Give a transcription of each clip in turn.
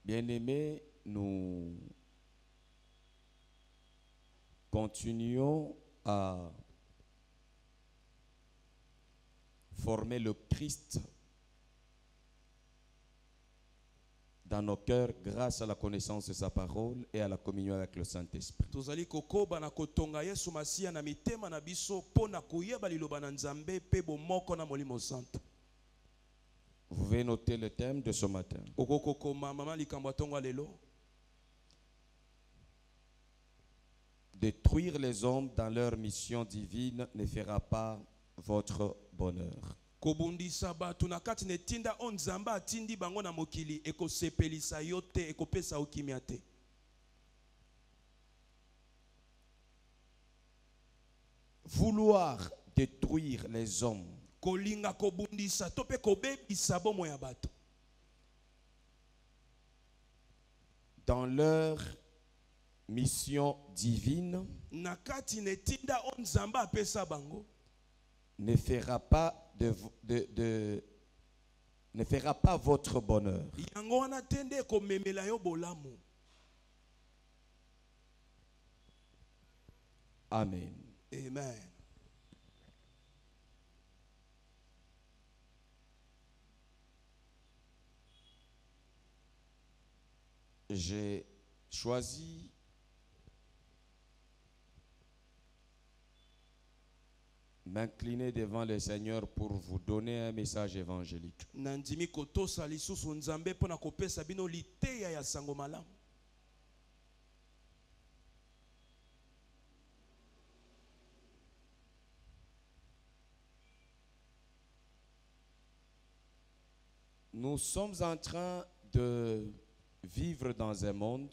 Bien-aimés, nous continuons à former le Christ dans nos cœurs grâce à la connaissance de sa parole et à la communion avec le Saint-Esprit. Vous pouvez noter le thème de ce matin. Détruire les hommes dans leur mission divine ne fera pas votre bonheur. Vouloir détruire les hommes dans leur mission divine ne fera pas ne fera pas votre bonheur. Amen. Amen. J'ai choisi m'incliner devant le Seigneur pour vous donner un message évangélique. Nous sommes en train de vivre dans un monde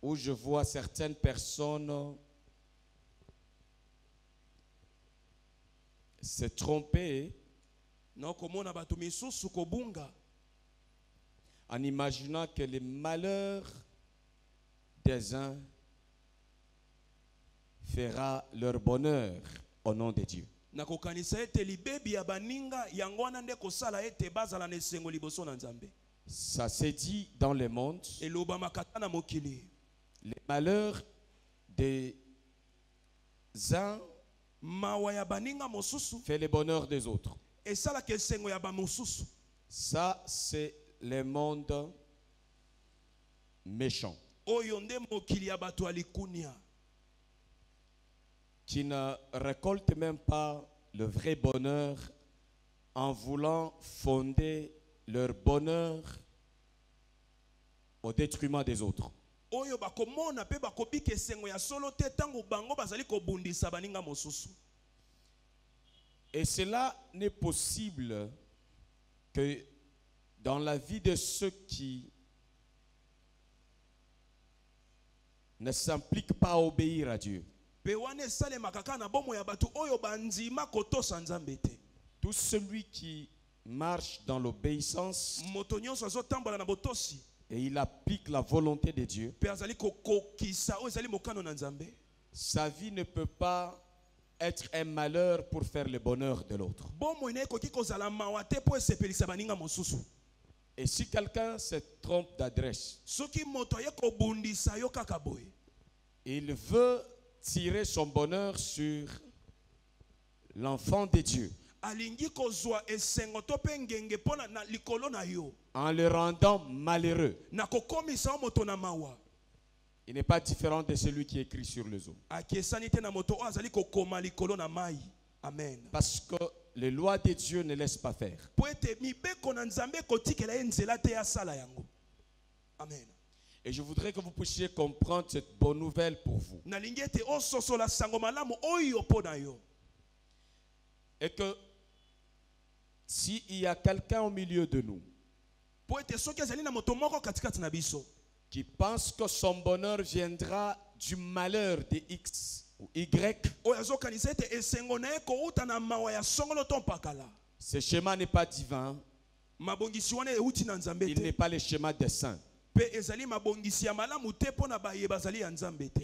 où je vois certaines personnes se tromper en imaginant que les malheurs des uns fera leur bonheur au nom de Dieu. Ça s'est dit dans le monde. Les malheurs des uns fait le bonheur des autres. Ça, c'est le monde méchant qui ne récolte même pas le vrai bonheur en voulant fonder leur bonheur au détriment des autres. Et cela n'est possible que dans la vie de ceux qui ne s'impliquent pas à obéir à Dieu. Tout celui qui marche dans l'obéissance et il applique la volonté de Dieu, sa vie ne peut pas être un malheur pour faire le bonheur de l'autre. Et si quelqu'un se trompe d'adresse, il veut tirer son bonheur sur l'enfant de Dieu en le rendant malheureux. Il n'est pas différent de celui qui écrit sur les eaux. Parce que les lois de Dieu ne laissent pas faire. Amen. Et je voudrais que vous puissiez comprendre cette bonne nouvelle pour vous. Et que s'il y a quelqu'un au milieu de nous qui pense que son bonheur viendra du malheur de X ou Y, ce schéma n'est pas divin. Il n'est pas le schéma des saints. Il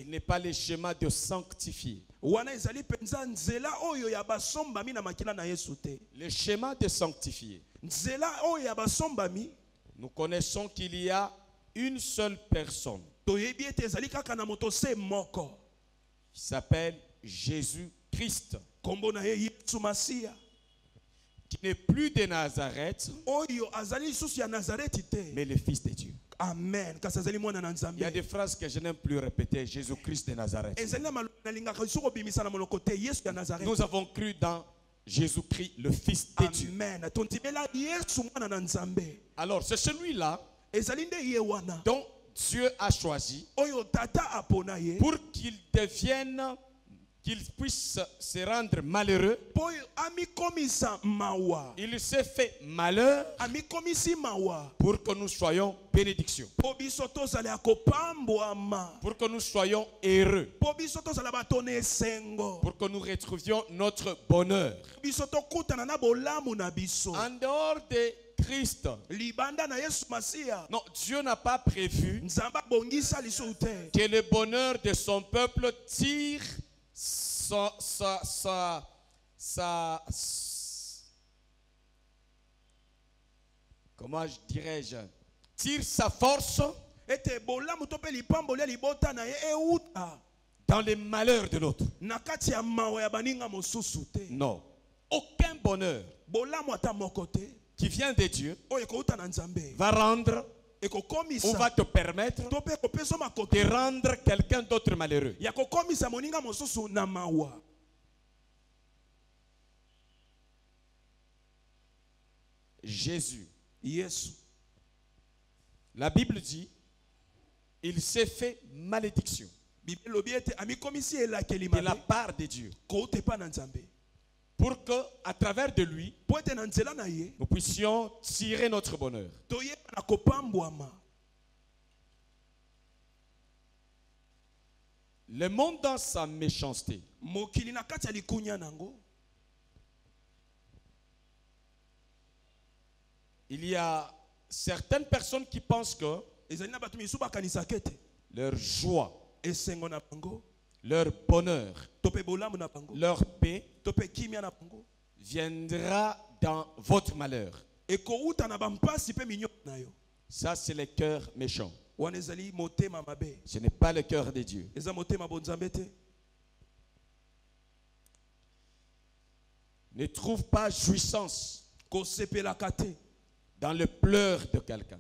n'est pas le schéma de sanctifier. Le schéma de sanctifier. Nous connaissons qu'il y a une seule personne qui s'appelle Jésus-Christ, qui n'est plus de Nazareth, mais le Fils de Dieu. Amen. Il y a des phrases que je n'aime plus répéter. Jésus-Christ de Nazareth. Nous avons cru dans Jésus-Christ, le Fils de Dieu. Alors, c'est celui-là dont Dieu a choisi pour qu'il devienne, qu'il puisse se rendre malheureux. Il s'est fait malheur pour que nous soyons bénédiction, pour que nous soyons heureux, pour que nous retrouvions notre bonheur. En dehors de Christ, non, Dieu n'a pas prévu que le bonheur de son peuple tire comment dirais-je, tire sa force dans les malheurs de l'autre. Non, aucun bonheur qui vient de Dieu va rendre ou va te permettre de rendre quelqu'un d'autre malheureux. Jésus, la Bible dit, il s'est fait malédiction de la part de Dieu, pour que, à travers de lui, nous puissions tirer notre bonheur. Le monde dans sa méchanceté, il y a certaines personnes qui pensent que leur joie, leur bonheur, leur paix viendra dans votre malheur. Ça, c'est le cœur méchant. Ce n'est pas le cœur de Dieu. Ne trouve pas jouissance dans le pleur de quelqu'un.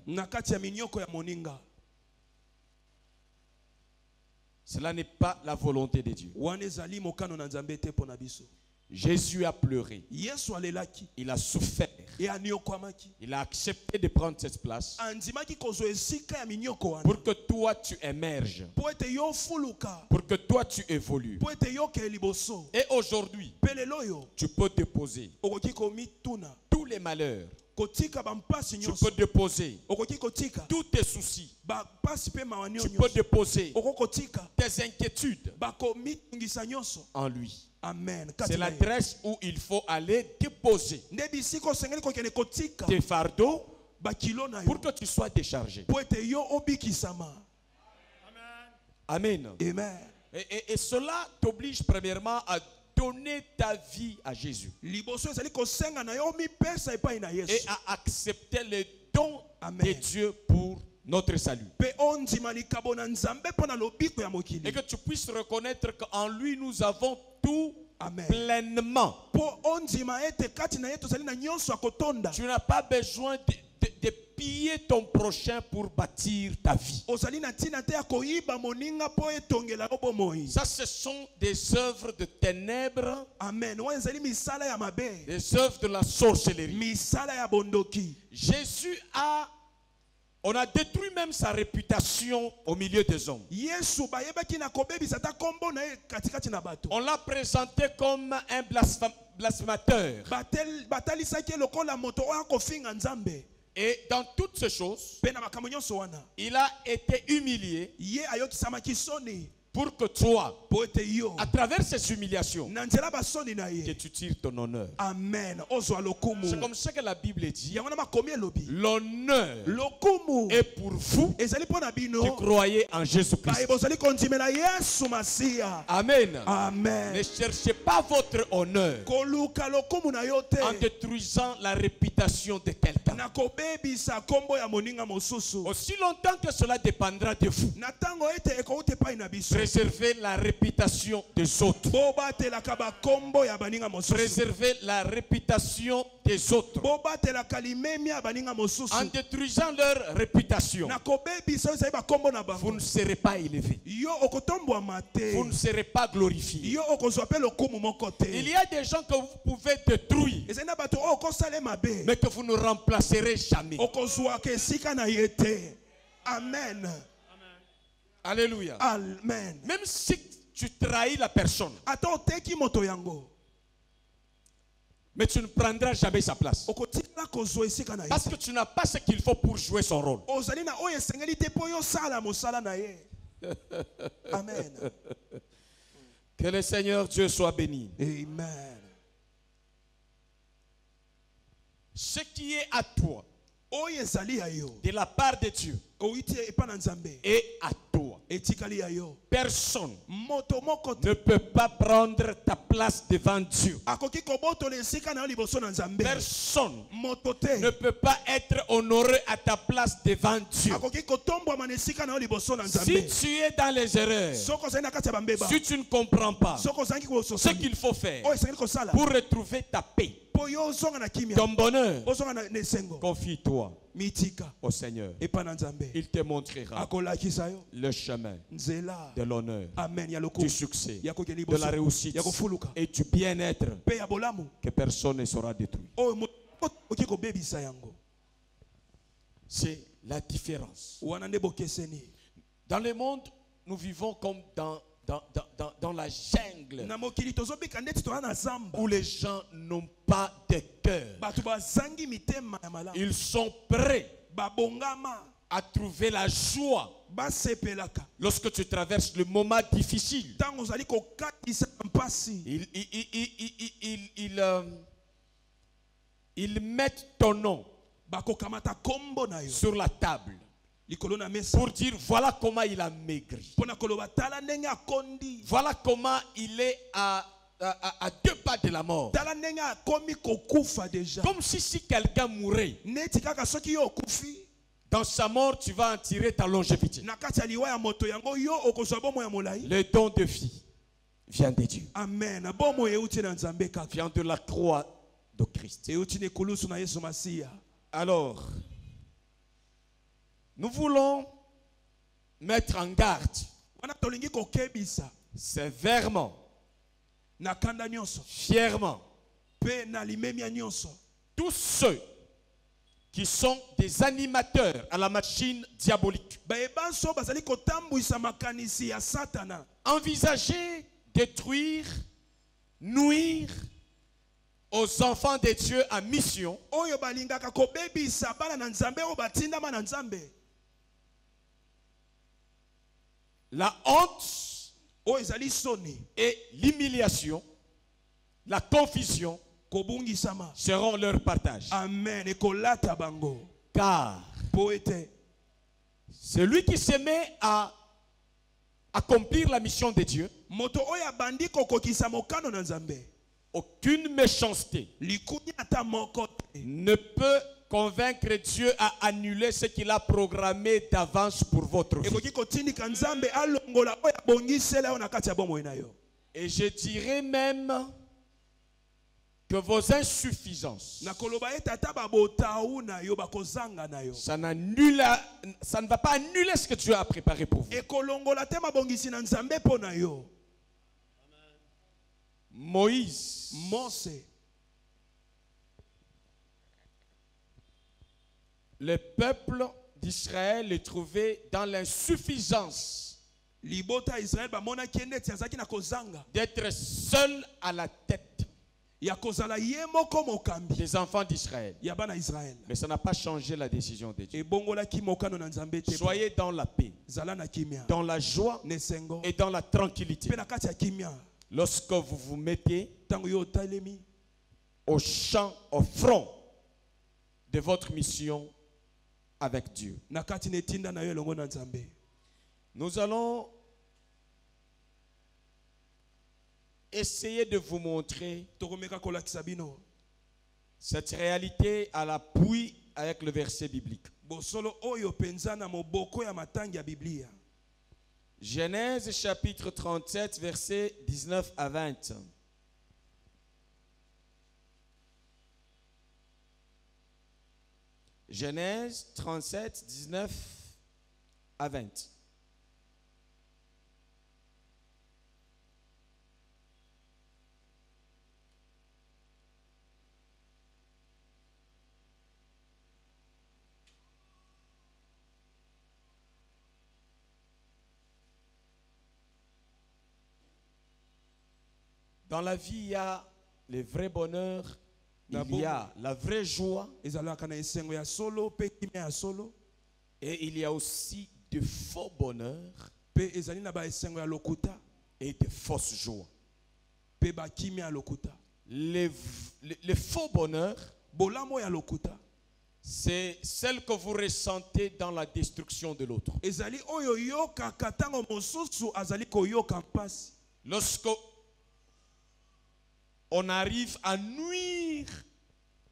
Cela n'est pas la volonté de Dieu. Jésus a pleuré. Il a souffert. Il a accepté de prendre cette place pour que toi tu émerges, pour que toi tu évolues. Et aujourd'hui, tu peux déposer tous les malheurs. Tu peux déposer tous tes soucis. Tu peux déposer tes inquiétudes en lui. Amen. C'est l'adresse où il faut aller déposer tes fardeaux pour que tu sois déchargé. Amen. Amen. Et cela t'oblige premièrement à donner ta vie à Jésus et à accepter les dons de Dieu pour notre salut. Et que tu puisses reconnaître qu'en lui nous avons tout. Amen. Pleinement. Tu n'as pas besoin de piller ton prochain pour bâtir ta vie. Ça, ce sont des œuvres de ténèbres. Amen. Des œuvres de la sorcellerie. Jésus on a détruit même sa réputation au milieu des hommes. On l'a présenté comme un blasphémateur. Et dans toutes ces choses, il a été humilié. pour que toi, à travers ces humiliations, que tu tires ton honneur. Amen. C'est comme ça que la Bible dit. L'honneur est pour vous qui croyez en Jésus-Christ. Amen. Amen. Ne cherchez pas votre honneur en détruisant la réputation de quelqu'un. Aussi longtemps que cela dépendra de vous, préservez la réputation des autres. Préservez la réputation des autres. En détruisant leur réputation, vous ne serez pas élevé. Vous ne serez pas glorifié. Il y a des gens que vous pouvez détruire, mais que vous ne remplacerez jamais. Amen. Alléluia. Amen. Même si tu trahis la personne, mais tu ne prendras jamais sa place. Parce que tu n'as pas ce qu'il faut pour jouer son rôle. Amen. Que le Seigneur Dieu soit béni. Amen. Ce qui est à toi, de la part de Dieu, et à toi. Personne ne peut pas prendre ta place devant Dieu. Personne ne peut pas être honoré à ta place devant Dieu. Si tu es dans les erreurs, si tu ne comprends pas ce qu'il faut faire pour retrouver ta paix, ton bonheur, confie-toi au Seigneur. Il te montrera le chemin de l'honneur, du succès, de la réussite et du bien-être que personne ne sera détruit. C'est la différence. Dans le monde, nous vivons comme dans la jungle où les gens n'ont pas de cœur. Ils sont prêts à trouver la joie lorsque tu traverses le moment difficile. Ils mettent ton nom sur la table pour dire voilà comment il a maigri. Voilà comment il est à 2 pas de la mort. Comme si quelqu'un mourait. Dans sa mort, tu vas en tirer ta longévité. Le don de vie vient de Dieu. Amen. Vient de la croix de Christ. Alors, nous voulons mettre en garde sévèrement, fièrement, tous ceux qui sont des animateurs à la machine diabolique. Envisager, détruire, nuire aux enfants de Dieu en mission. La honte et l'humiliation, la confusion seront leur partage. Amen. Car celui qui se met à accomplir la mission de Dieu, aucune méchanceté ne peut convaincre Dieu à annuler ce qu'il a programmé d'avance pour votre vie. Et je dirais même que vos insuffisances, ça ne va pas annuler ce que Dieu a préparé pour vous. Moïse, le peuple d'Israël est trouvé dans l'insuffisance d'être seul à la tête. des enfants d'Israël. Mais ça n'a pas changé la décision de Dieu. Soyez dans la paix, dans la joie et dans la tranquillité. Lorsque vous vous mettez au champ, au front de votre mission avec Dieu. Nous allons essayer de vous montrer cette réalité à l'appui avec le verset biblique. Genèse chapitre 37, versets 19 à 20. Genèse 37, 19 à 20. Dans la vie, il y a le vrai bonheur, il y a la vraie joie, et il y a aussi de faux bonheurs et de fausses joies. Le faux bonheur, c'est celle que vous ressentez dans la destruction de l'autre. Lorsque on arrive à nuire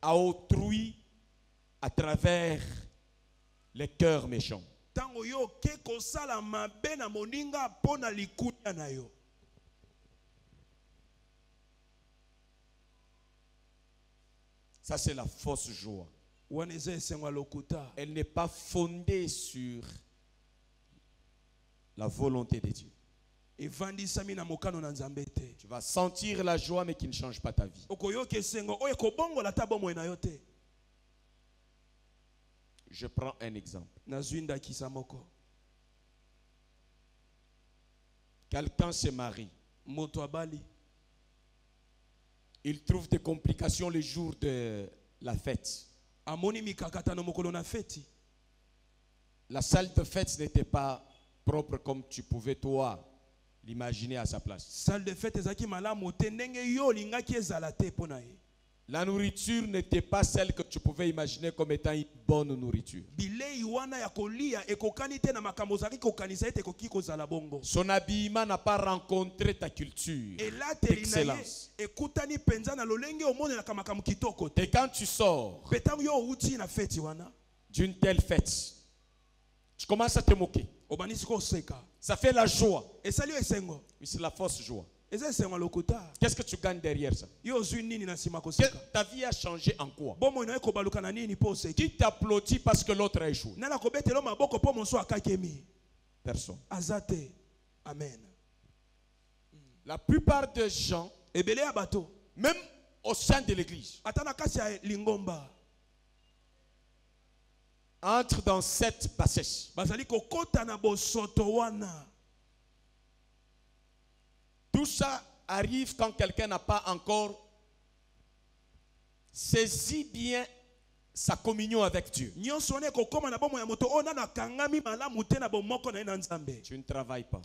à autrui à travers les cœurs méchants. Ça, c'est la fausse joie. Elle n'est pas fondée sur la volonté de Dieu. Tu vas sentir la joie mais qui ne change pas ta vie. Je prends un exemple. Quelqu'un se marie. Il trouve des complications le jour de la fête. La salle de fête n'était pas propre comme tu pouvais toi l'imaginer à sa place. Salle de fête La nourriture n'était pas celle que tu pouvais imaginer comme étant une bonne nourriture. Son habillement n'a pas rencontré ta culture d'excellence. Et quand tu sors d'une telle fête, tu commences à te moquer. Ça fait la joie. Mais c'est la fausse joie. Qu'est-ce que tu gagnes derrière ça? Ta vie a changé en quoi? Qui t'applaudit parce que l'autre a échoué? Personne. Amen. La plupart des gens, même au sein de l'église, entrent dans cette bassesse. Tout ça arrive quand quelqu'un n'a pas encore saisi bien sa communion avec Dieu. Tu ne travailles pas.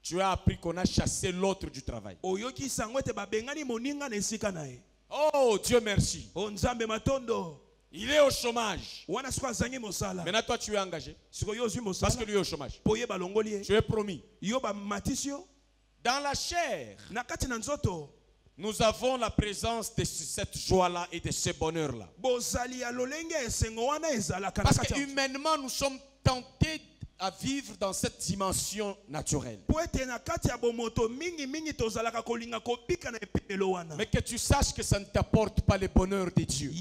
Tu as appris qu'on a chassé l'autre du travail. Oh Dieu merci. Il est au chômage. Maintenant toi tu es engagé. Parce que lui est au chômage. Tu es promis. Dans la chair, nous avons la présence de cette joie-là et de ce bonheur-là. Parce que humainement nous sommes tentés à vivre dans cette dimension naturelle. Mais que tu saches que ça ne t'apporte pas le bonheur de Dieu.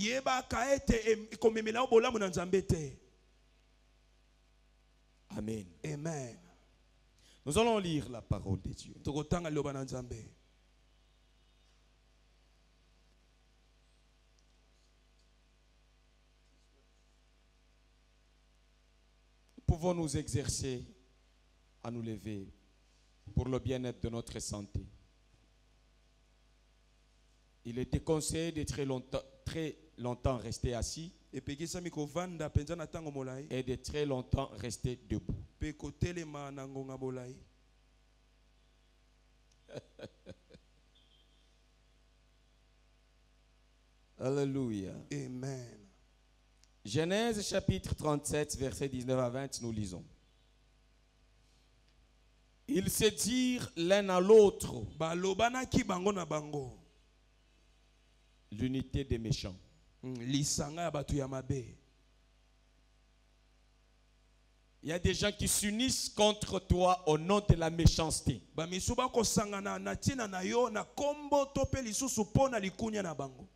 Amen. Amen. Nous allons lire la parole de Dieu. Pouvons nous exercer à nous lever pour le bien-être de notre santé. Il était conseillé de très longtemps rester assis et de très longtemps rester debout. Alléluia. Amen. Genèse chapitre 37, versets 19 à 20, nous lisons. Ils se dirent l'un à l'autre l'unité des méchants. Il y a des gens qui s'unissent contre toi au nom de la méchanceté.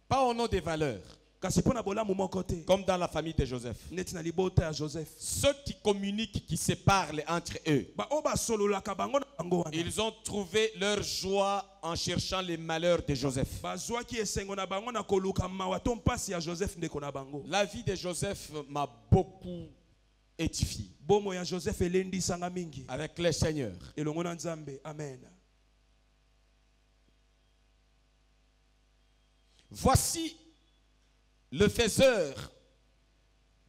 Pas au nom des valeurs. Comme dans la famille de Joseph. Ceux qui communiquent, qui se parlent entre eux, ils ont trouvé leur joie en cherchant les malheurs de Joseph. La vie de Joseph m'a beaucoup édifié. Avec le Seigneur. Amen. Voici le faiseur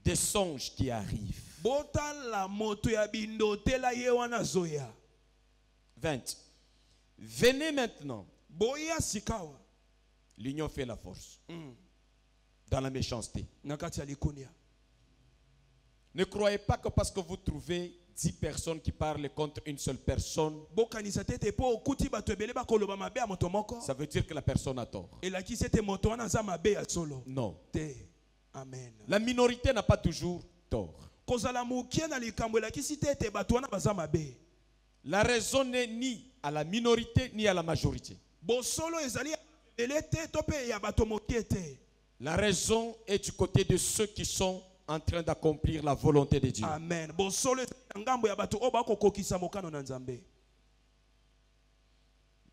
des songes qui arrive. 20. Venez maintenant. L'union fait la force. Dans la méchanceté. Ne croyez pas que parce que vous trouvez 10 personnes qui parlent contre une seule personne, ça veut dire que la personne a tort. Non. Amen. La minorité n'a pas toujours tort. La raison n'est ni à la minorité ni à la majorité. La raison est du côté de ceux qui sont en train d'accomplir la volonté de Dieu. Amen.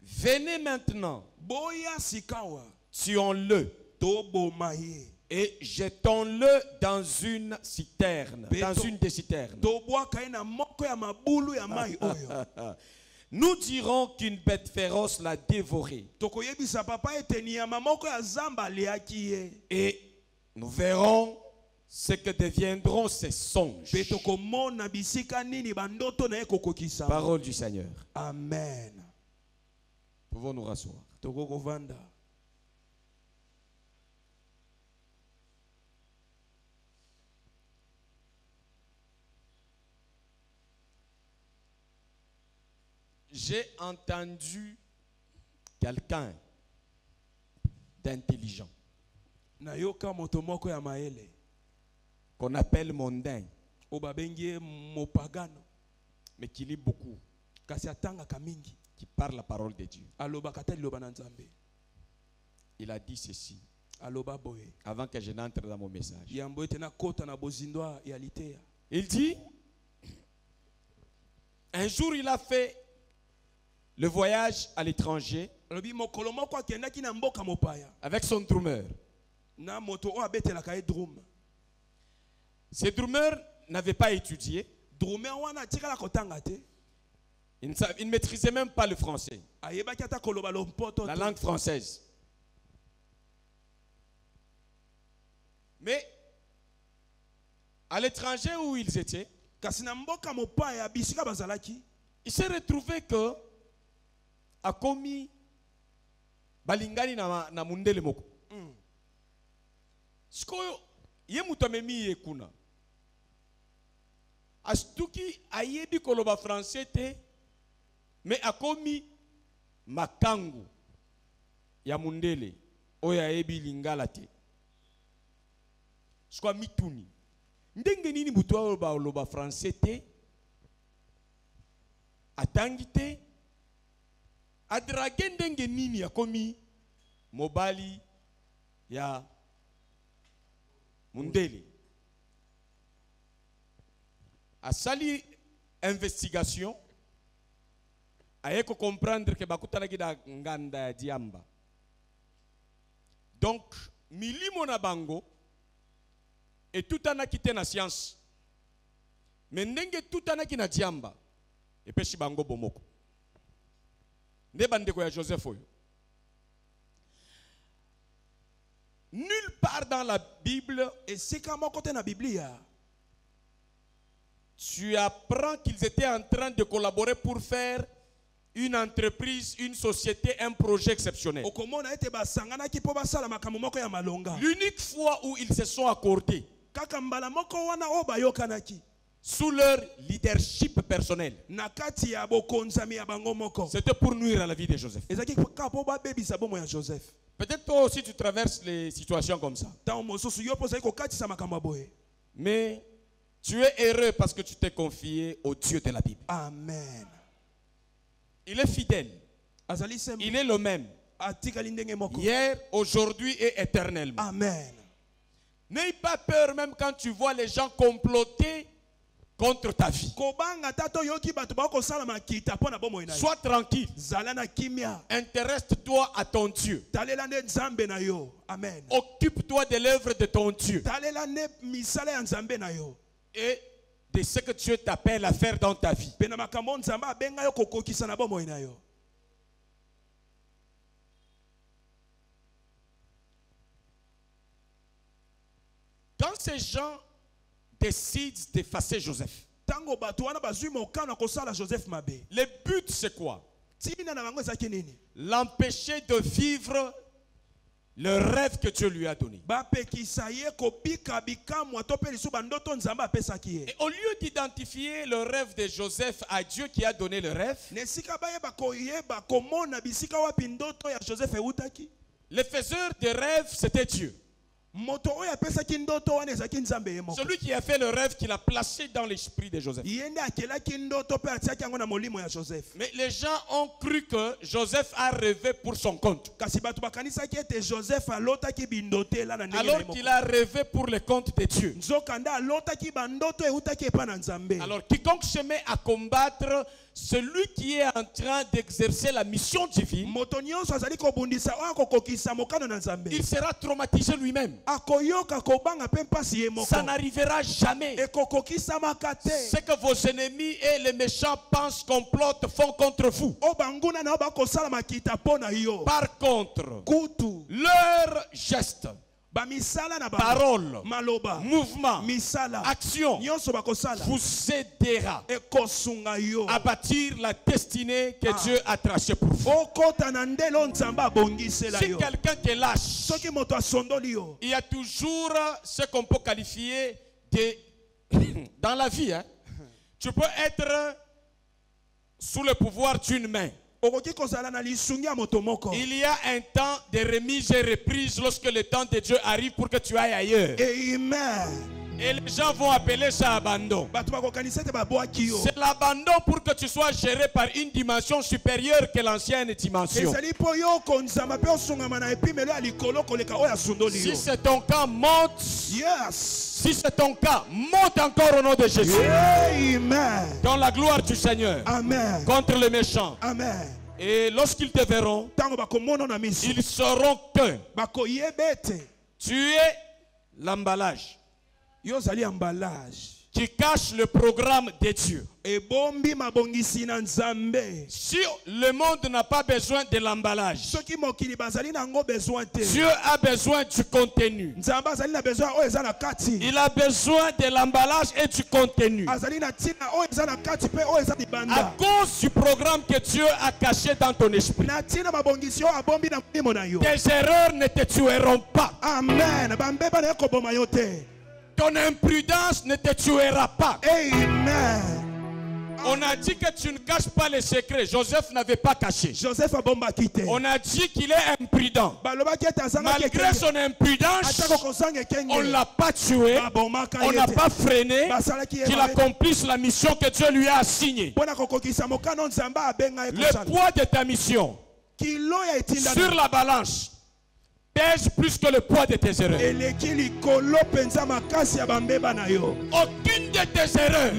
Venez maintenant, tuons-le et jetons-le dans une citerne, dans une des citernes. Nous dirons qu'une bête féroce l'a dévoré. Et nous verrons ce que deviendront ces songes. Parole du Seigneur. Amen. Pouvons nous rasseoir. J'ai entendu quelqu'un d'intelligent qu'on appelle mondain, mais qui lit beaucoup, qui parle la parole de Dieu. Il a dit ceci avant que je n'entre dans mon message. Il dit, un jour il a fait le voyage à l'étranger avec son drummer. Ce drummer n'avait pas étudié. Il ne maîtrisait même pas le français, la langue française. Mais à l'étranger où ils étaient, il s'est retrouvé que a commis balingani na mundele moko. Sikoyo ye mutu amemi ye kuna. Astuki ayebi koloba français te, mais a commis makangu ya mundele oyo ayebi lingala te. Sikoyo mituni. Ndenge nini mutu aloba français te, atangi te, adrage ndenge nini ya komi mobali ya mundele. Asali investigation, aye ko comprendre que bakutana kida nganda ya diamba. Donc milimo na bango et tout ana kite na science. Mais ndenge tout ana kina diamba et peshi bango bomoko. Nde bandeko ya Joseph oyo. Nulle part dans la Bible, tu apprends qu'ils étaient en train de collaborer pour faire une entreprise, une société, un projet exceptionnel. L'unique fois où ils se sont accordés sous leur leadership personnel, c'était pour nuire à la vie de Joseph. Peut-être toi aussi tu traverses les situations comme ça. Mais tu es heureux parce que tu t'es confié au Dieu de la Bible. Amen. Il est fidèle. Il est le même. Hier, aujourd'hui et éternellement. Amen. N'aie pas peur même quand tu vois les gens comploter contre ta vie. Sois tranquille. Intéresse-toi à ton Dieu. Amen. Occupe-toi de l'œuvre de ton Dieu. Et de ce que Dieu t'appelle à faire dans ta vie. Quand ces gens décident d'effacer Joseph, le but c'est quoi? L'empêcher de vivre le rêve que Dieu lui a donné. Et au lieu d'identifier le rêve de Joseph à Dieu qui a donné le rêve, le faiseur de rêve c'était Dieu. Celui qui a fait le rêve qu'il a placé dans l'esprit de Joseph. Mais les gens ont cru que Joseph a rêvé pour son compte. Alors qu'il a rêvé pour le compte de Dieu. Alors quiconque se met à combattre celui qui est en train d'exercer la mission divine, il sera traumatisé lui-même. Ça n'arrivera jamais. Ce que vos ennemis et les méchants pensent, complotent, font contre vous. Par contre, leurs gestes, parole, mouvement, action vous aidera à bâtir la destinée que Dieu a tracée pour vous. Si quelqu'un te lâche, il y a toujours ce qu'on peut qualifier de dans la vie. Tu peux être sous le pouvoir d'une main. Il y a un temps de remise et reprise lorsque le temps de Dieu arrive pour que tu ailles ailleurs. Amen. Et les gens vont appeler ça abandon. C'est l'abandon pour que tu sois géré par une dimension supérieure que l'ancienne dimension. Si c'est ton cas, monte. Si c'est ton cas, monte encore au nom de Jésus. Amen. Dans la gloire du Seigneur. Amen. Contre les méchants. Amen. Et lorsqu'ils te verront, ils sauront que tu es l'emballage qui cache le programme de Dieu. Si le monde n'a pas besoin de l'emballage, Dieu a besoin du contenu. Il a besoin de l'emballage et du contenu. À cause du programme que Dieu a caché dans ton esprit, tes erreurs ne te tueront pas. Amen. Ton imprudence ne te tuera pas. Amen. On a dit que tu ne caches pas les secrets. Joseph n'avait pas caché. On a dit qu'il est imprudent. Malgré son imprudence, on ne l'a pas tué. On n'a pas freiné qu'il accomplisse la mission que Dieu lui a assignée. Le poids de ta mission sur la balance pèse plus que le poids de tes erreurs. Aucune de tes erreurs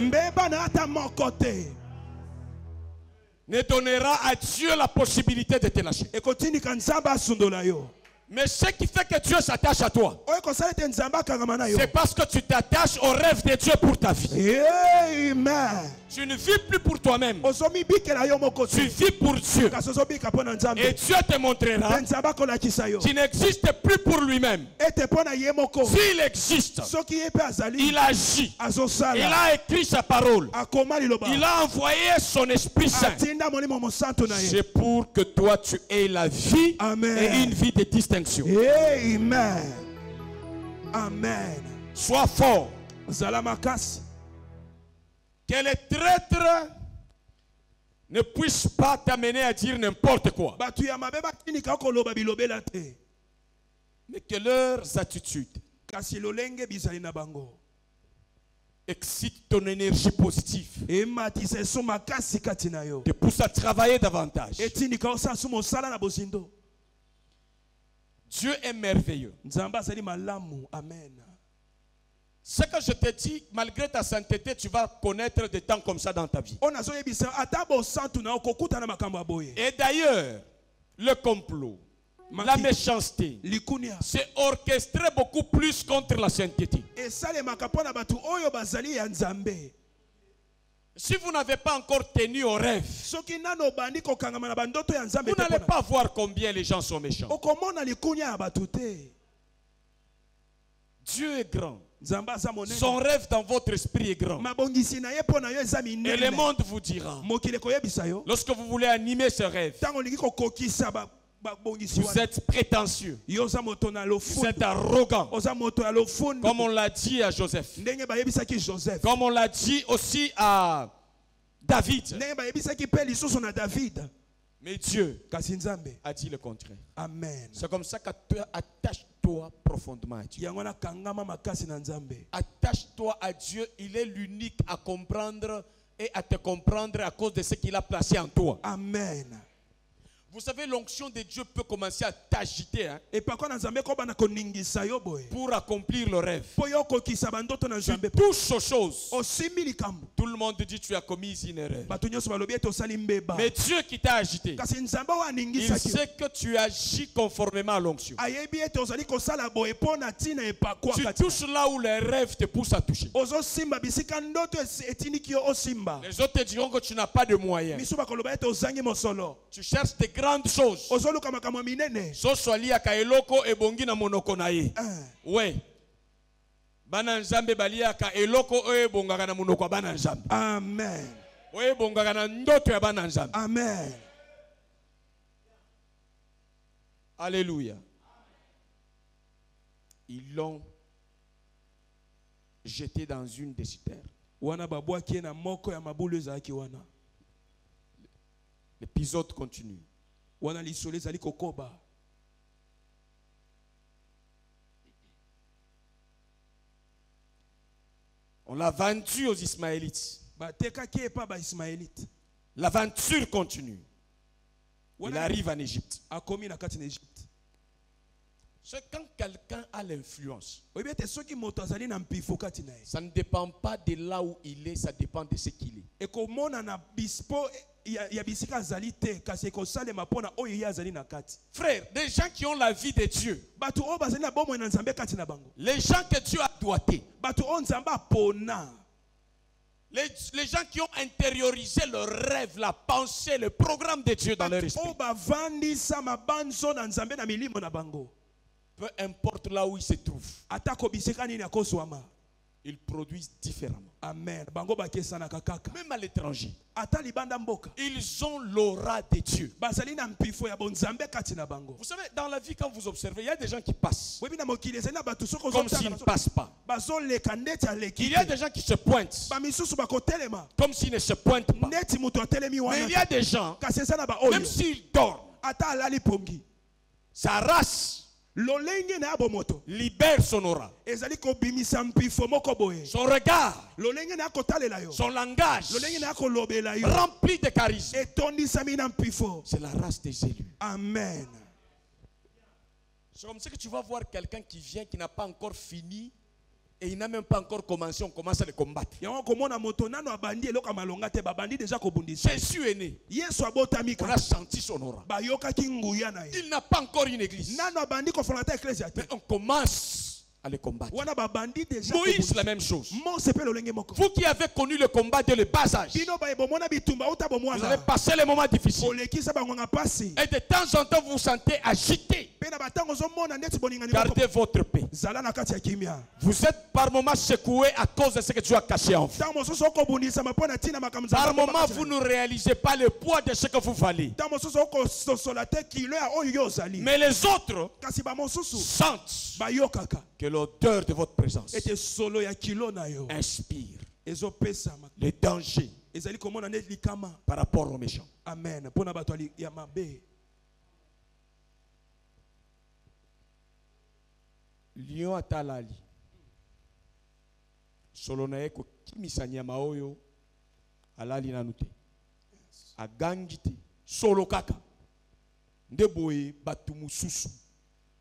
ne donnera à Dieu la possibilité de te lâcher. Mais ce qui fait que Dieu s'attache à toi, c'est parce que tu t'attaches au rêve de Dieu pour ta vie. Amen. Tu ne vis plus pour toi-même. Tu vis pour Dieu. Et Dieu te montrera qu'il n'existe plus pour lui-même. S'il existe, il agit. Il a écrit sa parole. Il a envoyé son Esprit Saint. C'est pour que toi tu aies la vie. Amen. Et une vie de distinction. Amen. Amen. Sois fort. Zalamakas. Que les traîtres ne puissent pas t'amener à dire n'importe quoi. Mais que leurs attitudes excitent ton énergie positive. Te poussent à travailler davantage. Dieu est merveilleux. Amen. Ce que je te dis, malgré ta sainteté, tu vas connaître des temps comme ça dans ta vie. Et d'ailleurs, le complot, la méchanceté, c'est orchestré beaucoup plus contre la sainteté. Si vous n'avez pas encore tenu au rêve, vous n'allez pas voir combien les gens sont méchants. Dieu est grand. Son rêve dans votre esprit est grand. Et le monde vous dira, lorsque vous voulez animer ce rêve, vous êtes prétentieux, vous êtes arrogant, comme on l'a dit à Joseph, comme on l'a dit aussi à David. Mais Dieu a dit le contraire. Amen. C'est comme ça qu'attache-toi profondément à Dieu. Attache-toi à Dieu. Il est l'unique à comprendre et à te comprendre à cause de ce qu'il a placé en toi. Amen. Vous savez, l'onction de Dieu peut commencer à t'agiter pour accomplir le rêve. Tu touches aux choses. Tout le monde dit tu as commis une erreur. Mais Dieu qui t'a agité, il sait que tu agis conformément à l'onction. Tu touches là où les rêves te poussent à toucher. Les autres te diront que tu n'as pas de moyens. Tu cherches des grandes choses. Soswali akaeloko ebongi na monoko na ye. Ouais. Bana nzambe baliaka eloko oyo ebongaka na monoko bana nzambe. Amen. Oyo ebongaka na ndoto ya bana nzambe. Amen. Alléluia. Ils l'ont jeté dans une des citernes. L'épisode continue. On l'a vendu aux Ismaélites. L'aventure continue. Il arrive en Égypte. C'est quand quelqu'un a l'influence. Ça ne dépend pas de là où il est, ça dépend de ce qu'il est. Frère, des gens qui ont la vie de Dieu, les gens que Dieu a doigtés, les gens qui ont intériorisé le rêve, la pensée, le programme de Dieu dans leur esprit, peu importe là où ils se trouvent, ils produisent différemment. Amen. Même à l'étranger, ils ont l'aura de Dieu. Vous savez, dans la vie, quand vous observez, il y a des gens qui passent comme s'ils ne passent pas. Il y a des gens qui se pointent comme s'ils ne se pointent pas. Mais il y a des gens, même s'ils dorment, sa race libère son aura, son regard, son langage rempli de charisme. C'est la race des élus. Amen. C'est comme ça que tu vas voir quelqu'un qui vient, qui n'a pas encore fini Et il n'a même pas encore commencé, on commence à le combattre. Jésus est né. On a senti son aura. Il n'a pas encore une église. Mais on commence à les combattre. Moïse, la même chose. Vous qui avez connu le combat dès le bas âge, vous avez passé les moments difficiles. Et de temps en temps, vous vous sentez agité. Gardez votre paix. Vous êtes par moments secoué à cause de ce que Dieu a caché en vous. Par moments, vous ne réalisez pas le poids de ce que vous valez. Mais les autres sentent que l'odeur de votre présence inspire les dangers par rapport aux méchants. Amen. Lion atalali solo na eko kimisa nyama oyo alali na nute agangi te solo kaka ndeboye batu mususu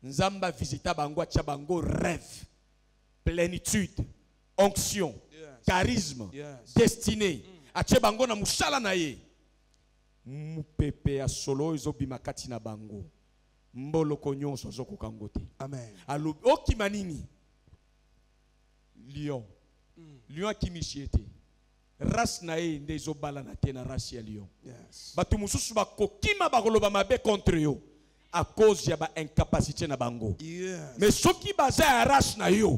nzamba visita bango atia bango rêve, plénitude, onction, charisme, destinée atia bango na musala na ye mupepe ya solo ezobima kati na bango mboloko nyonso azokoka ngo te. Amen. Alo okima nini lion lion akimisi ete race na ye nde ezobala na te na race ya lion. Batu mususu bakokima bakoloba mabe contre yo à cause ya ba incapacité na bango. Mais soki baza ya race na yo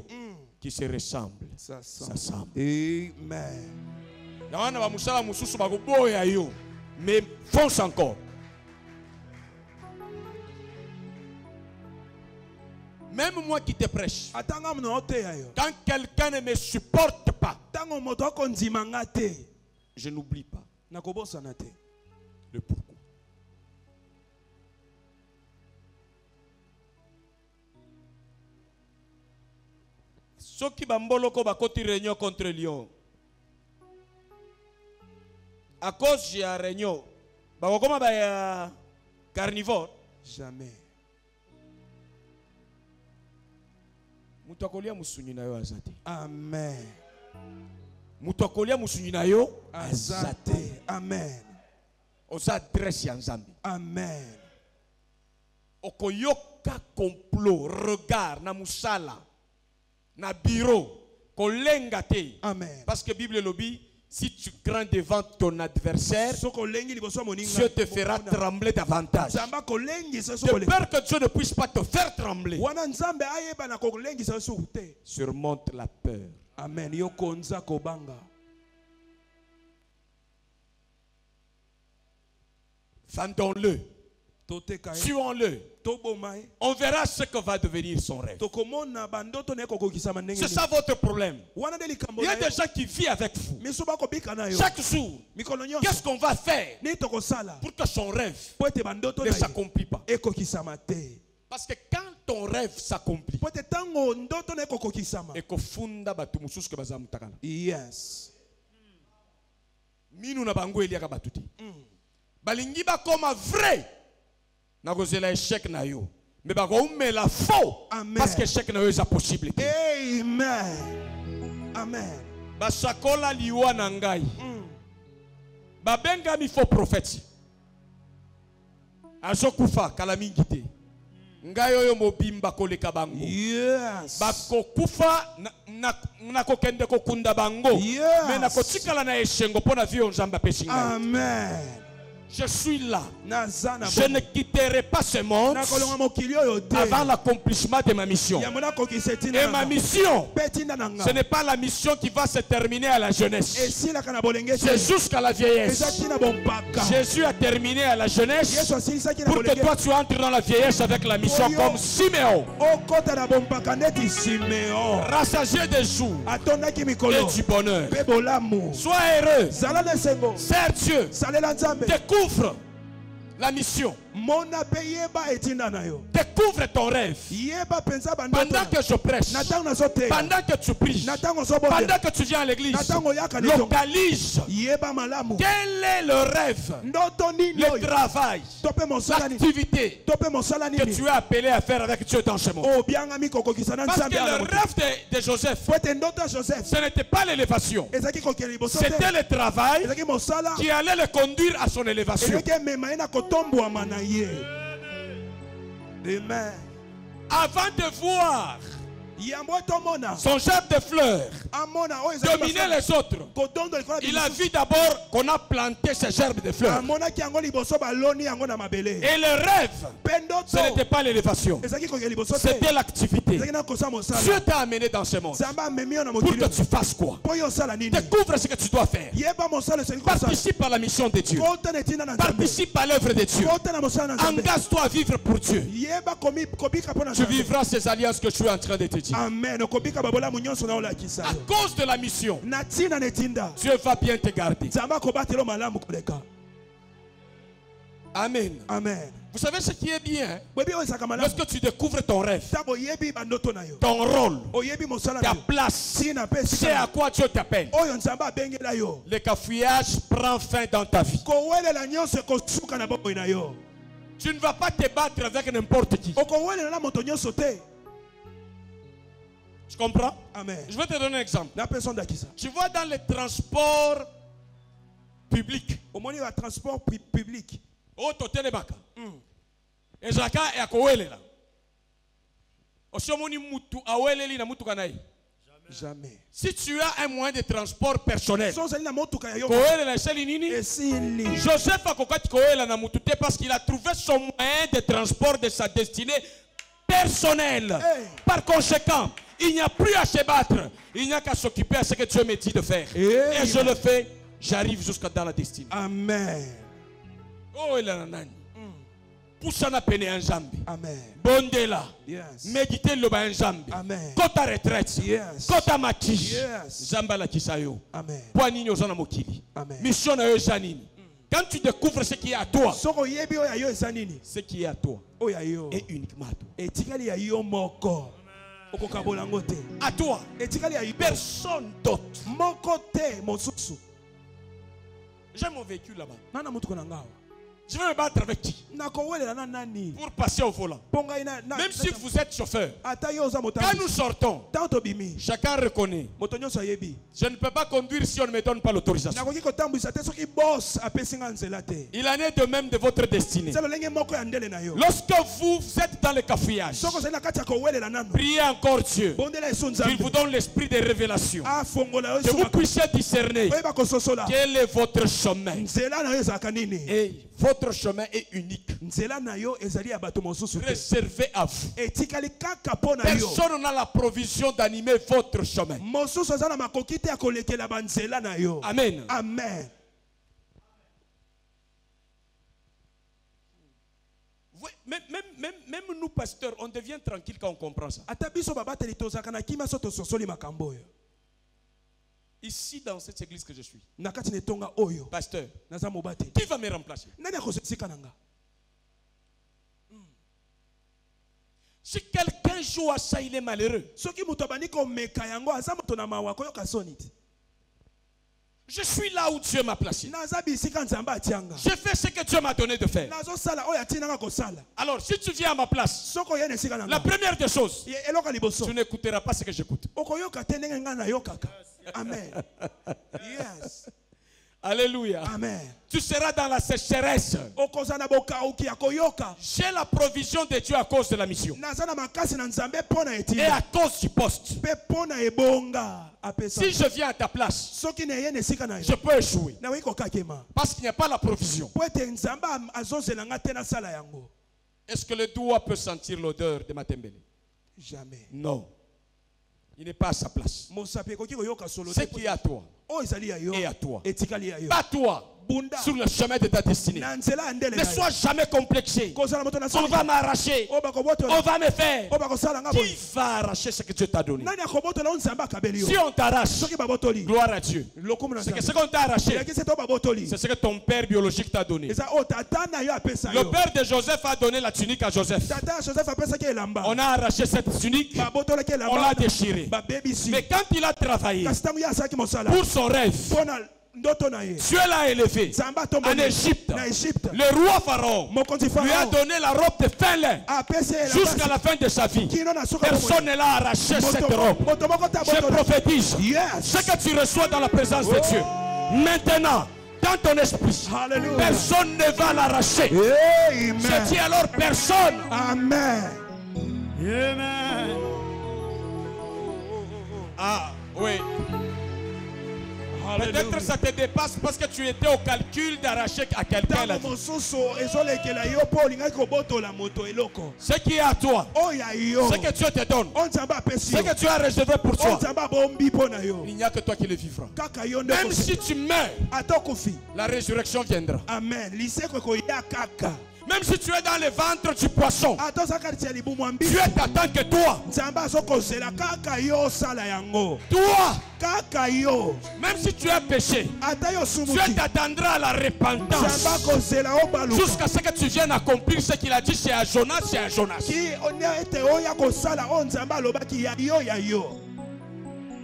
qui se ressemble ça semble. Amen. Na wana ba musala mususu bakoboya yo mais fonce encore. Même moi qui te prêche, quand quelqu'un ne me supporte pas, je n'oublie pas le pourquoi. Ceux qui bamboloko bakoti réunion contre Lyon, à cause de la réunion, bakokoma ba carnivore, jamais. Mutakolia musunyi na yo azate. Amen. Mutakolia musunyi na yo azate. Amen. Oza adresse ya Nzambe. Amen. Okoyoka complot, regard na musala, na bureau, kolenga te. Amen. Parce que Bible lobi, si tu crains devant ton adversaire, Dieu te fera trembler davantage. De peur que Dieu ne puisse pas te faire trembler. Surmonte la peur. Amen. Fendons-le. Tuons-le. On verra ce que va devenir son rêve. C'est ça votre problème. Il y a des gens qui vivent avec vous. Chaque jour, qu'est-ce qu'on va faire pour que son rêve ne s'accomplisse pas? Parce que quand ton rêve s'accomplit, yes. Balingi ba comme vrai. Na kozela échec na yo. Mais ba ko la faux. Parce que échec na yo est possible. Amen. Amen. Ba sakola liwa na ngai. Ba benga mi faux prophète. Azokufa kala mingi te. Ngai oyo mobimba koleka bango. Yes. Ba kokufa na kokende kokunda bango. Mais na kotikala na eshengo pona vie onzamba pesinga. Amen. Je suis là. Je ne quitterai pas ce monde avant l'accomplissement de ma mission. Et ma mission, ce n'est pas la mission qui va se terminer à la jeunesse. C'est jusqu'à la vieillesse. Jésus a terminé à la jeunesse pour que toi tu entres dans la vieillesse avec la mission comme Siméon. Rassasié des jours et du bonheur. Sois heureux. Sers Dieu. Découvre la mission Mona pe yeba etinda na yo. Découvre ton rêve. Yeba pensa bandoto. Pendant que je prêche, Natango sote. pendant que tu pries, pendant que tu viens à l'église, localise yeba malamu. quel est le rêve, le travail, l'activité que tu es appelé à faire avec Dieu dans ce monde. Parce que le rêve de Joseph, ce n'était pas l'élévation, c'était le travail qui allait le conduire à son élévation. Amen. Avant de voir son germe de fleurs dominer les autres, il a vu d'abord qu'on a planté ces gerbes de fleurs. Et le rêve, ce n'était pas l'élévation, c'était l'activité. Dieu t'a amené dans ce monde pour que tu fasses quoi? Découvre ce que tu dois faire. Participe à la mission de Dieu. Participe à l'œuvre de Dieu. Engage-toi à vivre pour Dieu. Tu vivras ces alliances que je suis en train de te dire. Amen. À cause de la mission, Dieu va bien te garder. Amen. Amen. Vous savez ce qui est bien? Lorsque tu découvres ton rêve, ton rôle, ta place, c'est à quoi Dieu t'appelle, le cafouillage prend fin dans ta vie. Tu ne vas pas te battre avec n'importe qui. Tu comprends? Amen. Je vais te donner un exemple. Tu vois dans les transports publics. Au moins, il y a un transport public. Jamais. Si tu as un moyen de transport personnel, Joseph a parce qu'il a trouvé son moyen de transport de sa destinée personnelle. Hey. Par conséquent, il n'y a plus à se battre. Il n'y a qu'à s'occuper à ce que Dieu me dit de faire. Hey. Et je le fais, j'arrive jusqu'à dans la destinée. Amen. Oh, il a nani. Poussana pene en jambe. Amen. Bondela. Yes. Méditez le bain jambe. Amen. Kota retraite. Yes. Kota mati. Yes. Zamba la kisayo. Amen. Poani nyozana mokili. Amen. Mission na yo janini. Quand tu découvres ce qui est à toi, ce qui est à toi est uniquement à toi. À toi. Personne d'autre. J'ai mon véhicule là-bas. Je vais me battre avec qui? Pour passer au volant. Même si vous êtes chauffeur, quand nous sortons, chacun reconnaît. Je ne peux pas conduire si on ne me donne pas l'autorisation. Il en est de même de votre destinée. Lorsque vous êtes dans le cafouillage, priez encore Dieu qu'il vous donne l'esprit de révélation, que vous puissiez discerner quel est votre chemin. Et votre chemin est unique, réservé à vous. Personne n'a la provision d'animer votre chemin. Amen. Amen. Même nous, pasteurs, on devient tranquille quand on comprend ça. Ici, dans cette église que je suis, pasteur, qui va me remplacer? Si quelqu'un joue à ça, il est malheureux. Je suis là où Dieu m'a placé. Je fais ce que Dieu m'a donné de faire. Alors, si tu viens à ma place, la première des choses, tu n'écouteras pas ce que j'écoute. Amen. Yes. Alléluia. Amen. Tu seras dans la sécheresse. J'ai la provision de Dieu à cause de la mission. Et à cause du poste. Si je viens à ta place, je peux échouer. Parce qu'il n'y a pas la provision. Est-ce que le doigt peut sentir l'odeur de ma tembele? Jamais. Non. Il n'est pas à sa place. Ce qui est à toi et à toi. Bats-toi. sur le chemin de ta destinée. Ne sois jamais complexé. On va m'arracher. On va me faire. Qui va arracher ce que Dieu t'a donné? Si on t'arrache, gloire à Dieu. C'est ce qu'on t'a arraché. C'est ce que ton père biologique t'a donné. Le père de Joseph a donné la tunique à Joseph. On a arraché cette tunique. On l'a déchirée. Mais quand il a travaillé pour son rêve, Dieu l'a élevé en Égypte. Le roi Pharaon lui a donné la robe de fin lin jusqu'à la fin de sa vie. Personne ne l'a arraché cette robe. Je prophétise ce que tu reçois dans la présence de Dieu. Maintenant, dans ton esprit, personne ne va l'arracher. Je dis alors personne. Amen. Amen. Ah, oui. Peut-être ça te dépasse parce que tu étais au calcul d'arracher à quelqu'un la vie. Ce qui est à toi, ce que Dieu te donne, ce que tu as réservé pour toi, il n'y a que toi qui le vivras. Même si tu meurs, la résurrection viendra. Amen. Même si tu es dans le ventre du poisson, Dieu t'attend que toi, même si tu as péché, Dieu t'attendra à la repentance jusqu'à ce que tu viennes accomplir ce qu'il a dit chez Jonas, chez Jonas.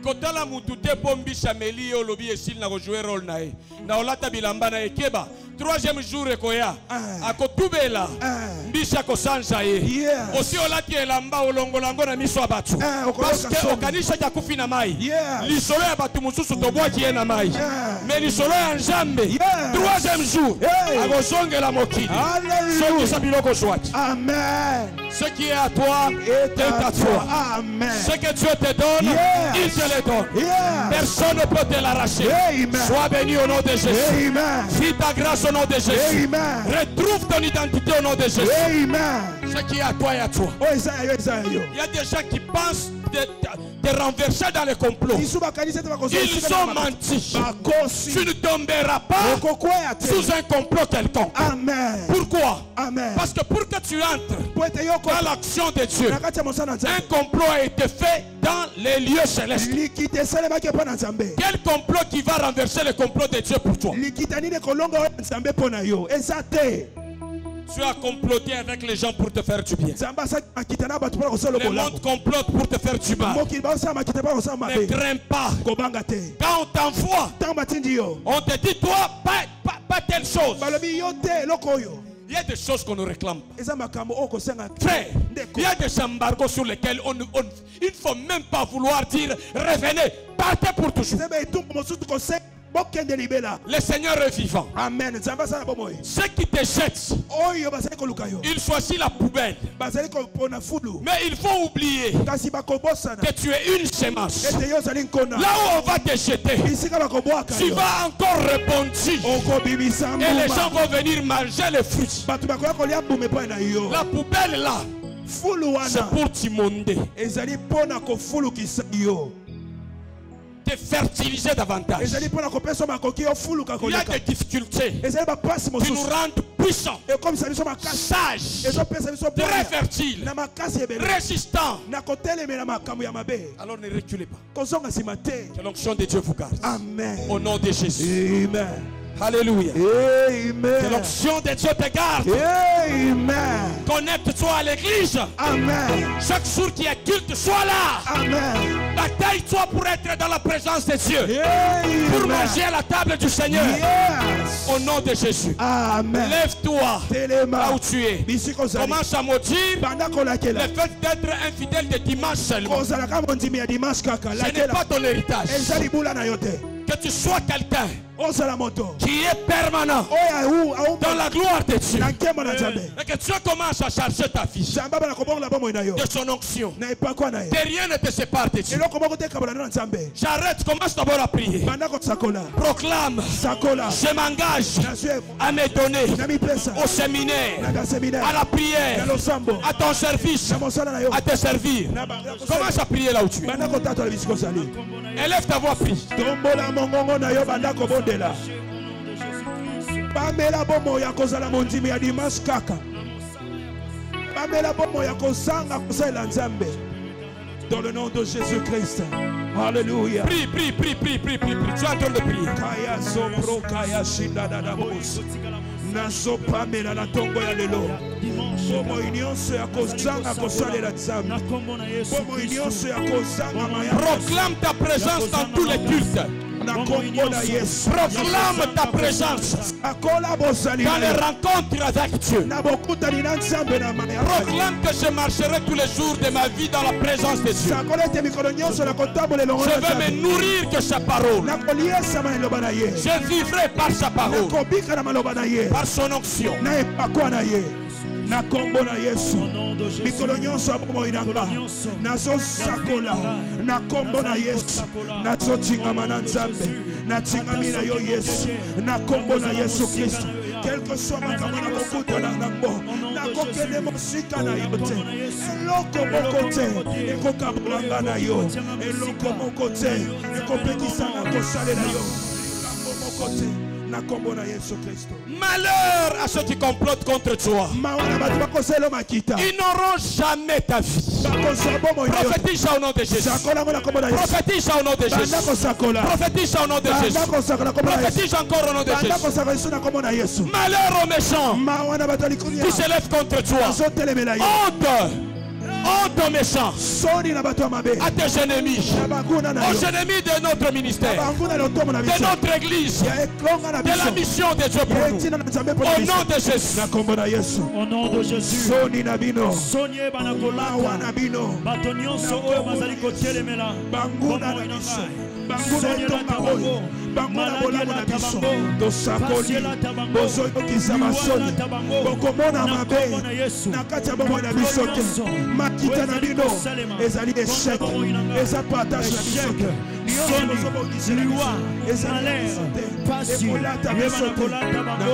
Kotala mutute pombi chameli yo lobi esil na jouer rôle nae na olata bilamba na ekeba troisième jour ekoya akotubela mbisha kosanja ye aussi olati elamba olongolango na miso abatu parce que okanisha ya kufina mai lisolo ya batu mususu tobwaki ye na mai mais lisolo ya nzambe troisième jour akozongela mokili soki sa biloko zwaki. Amen. Ce qui est à toi est à toi. Amen. Ce que Dieu te donne, il te le donne. Personne ne peut te l'arracher. Sois béni au nom de Jésus. Vis ta grâce au nom de Jésus. Retrouve ton identité au nom de Jésus. Ce qui est à toi est à toi. Il y a des gens qui pensent te renverser dans le complot. Ils ont menti. Tu ne tomberas pas sous un complot quelconque. Amen. Pourquoi? Amen. Parce que pour que tu entres dans l'action de Dieu, un complot a été fait dans les lieux célestes. Quel complot qui va renverser le complot de Dieu pour toi? Tu as comploté avec les gens pour te faire du bien. Le monde complote pour te faire du mal. Ne crains pas. Quand on t'envoie, on te dit toi, pas telle chose. Il y a des choses qu'on ne réclame pas. Frère, il y a des embargos sur lesquels il ne faut même pas vouloir dire revenez, partez pour toujours. Le Seigneur est vivant. Amen. Ceux qui te jettent, ils choisissent la poubelle. Mais il faut oublier que tu es une semence. Là où on va te jeter, tu vas encore répondre. Et les gens vont venir manger les fruits. La poubelle là, c'est pour t'immonder. Te fertiliser davantage. Il y a des difficultés qui nous rendent puissants, sages, très fertiles, résistants. Alors ne reculez pas. Que l'onction de Dieu vous garde. Amen. Au nom de Jésus. Amen. Alléluia. Amen. Que l'onction de Dieu te garde. Amen. Connecte-toi à l'église. Amen. Chaque jour qu'il y a culte, sois là. Amen. Bataille-toi pour être dans la présence de Dieu. Amen. Pour manger à la table du Seigneur. Yes. Au nom de Jésus. Amen. Lève-toi là où tu es. Commence à maudire le fait d'être infidèle de dimanche seulement. Ce n'est pas ton héritage. Que tu sois quelqu'un qui est permanent dans la gloire de Dieu. Et que Dieu commence à charger ta vie de son onction. Que rien ne te sépare de Dieu. J'arrête, commence d'abord à prier. Proclame, je m'engage à me donner au séminaire, à la prière, à ton service, à te servir. Commence à prier là où tu es. Élève ta voix, prie. Pamela bomo ya kozala mondimi ya dimanche kaka. Pamela bomo ya kozanga kozala nzambe. Dans le nom de Jésus-Christ. Alléluia. Prie. Tu es en train de prier. Kaya sopro kaya shinda dadabos. Nazo pamela na tongo ya lelo. Bomo nyonso ya kozanga kosalela nzambe. Bomo nyonso ya kozanga maya. Proclame ta présence dans tous les cultes. Proclame ta présence dans les rencontres avec Dieu. Proclame que je marcherai tous les jours de ma vie dans la présence de Dieu. Je vais me nourrir de sa parole. Je vivrai par sa parole, par son onction. Na kombo na Yesu mikolo nyonso abomoyi nanga nazosakola na kombo na Yesu nazotingama na Nzambe natingami na yo Yesu na kombo na Yesu Kristo quel que soit makambo na kokutana nango nakokende mosika na yo te eloko moko te ekokabolanga na yo eloko moko te ekopekisanga kosalela yo likambo moko te. Malheur à ceux qui complotent contre toi. Ils n'auront jamais ta vie. Prophétise au nom de Jésus. Prophétise au nom de Jésus. Prophétise au nom de Jésus. Prophétise encore au nom de Jésus. Malheur aux méchants qui se lèvent contre toi. Honte aux méchants, à tes ennemis, aux ennemis de notre ministère, de notre église, de la mission de Dieu pour nous. Au nom de Jésus. Au nom de Jésus. Makita na bino ezali échec eza partage na biso prophétise.